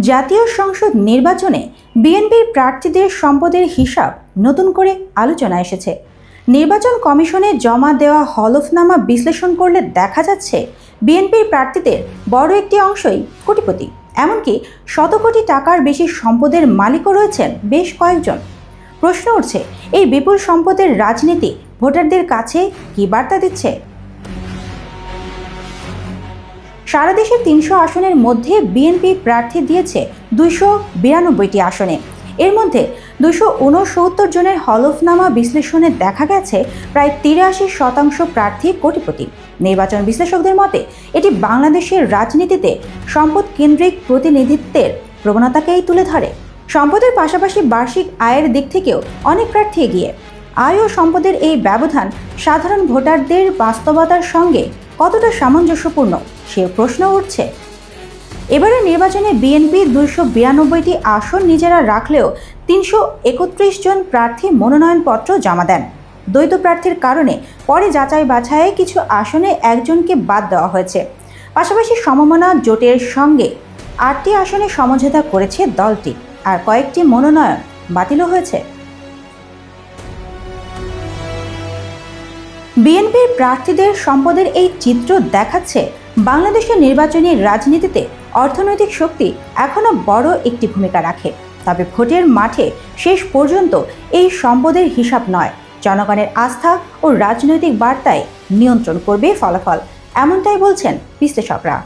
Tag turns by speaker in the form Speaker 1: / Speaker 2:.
Speaker 1: জাতীয় সংসদ নির্বাচনে বিএনপির প্রার্থীদের সম্পদের হিসাব নতুন করে আলোচনায় এসেছে। নির্বাচন কমিশনে জমা দেওয়া হলফনামা বিশ্লেষণ করলে দেখা যাচ্ছে বিএনপির প্রার্থীদের বড় একটি অংশই কোটিপতি, এমনকি শত কোটি টাকার বেশি সম্পদের মালিকও রয়েছেন বেশ কয়েকজন। প্রশ্ন উঠছে, এই বিপুল সম্পদের রাজনীতি ভোটারদের কাছে কী বার্তা দিচ্ছে? সারা দেশের ৩০০ আসনের মধ্যে বিএনপি প্রার্থী দিয়েছে ২৯২টি আসনে। এর মধ্যে ২৬৯ জনের হলফনামা বিশ্লেষণে দেখা গেছে প্রায় ৮৩% প্রার্থী কোটিপতি। নির্বাচন বিশ্লেষকদের মতে এটি বাংলাদেশের রাজনীতিতে সম্পদ কেন্দ্রিক প্রতিনিধিত্বের প্রবণতাকেই তুলে ধরে। সম্পদের পাশাপাশি বার্ষিক আয়ের দিক থেকেও অনেক প্রার্থী এগিয়ে। আয় ও সম্পদের এই ব্যবধান সাধারণ ভোটারদের বাস্তবতার সঙ্গে কতটা সামঞ্জস্যপূর্ণ সে প্রশ্ন উঠছে। এবারে নির্বাচনে বিএনপি ২৯২টি আসন নিজেরা রাখলেও ৩৩১ জন প্রার্থী মনোনয়নপত্র জমা দেন। দ্বৈত প্রার্থীর কারণে পরে যাচাই বাছাইয়ে কিছু আসনে একজনকে বাদ দেওয়া হয়েছে। পাশাপাশি সমমনা জোটের সঙ্গে ৮টি আসনে সমঝোতা করেছে দলটি, আর কয়েকটি মনোনয়ন বাতিলও হয়েছে। বিএনপির প্রার্থীদের সম্পদের এই চিত্র দেখাচ্ছে বাংলাদেশের নির্বাচনী রাজনীতিতে অর্থনৈতিক শক্তি এখনও বড় একটি ভূমিকা রাখে। তবে ভোটের মাঠে শেষ পর্যন্ত এই সম্পদের হিসাব নয়, জনগণের আস্থা ও রাজনৈতিক বার্তায় নিয়ন্ত্রণ করবে ফলাফল, এমনটাই বলছেন বিশ্লেষকরা।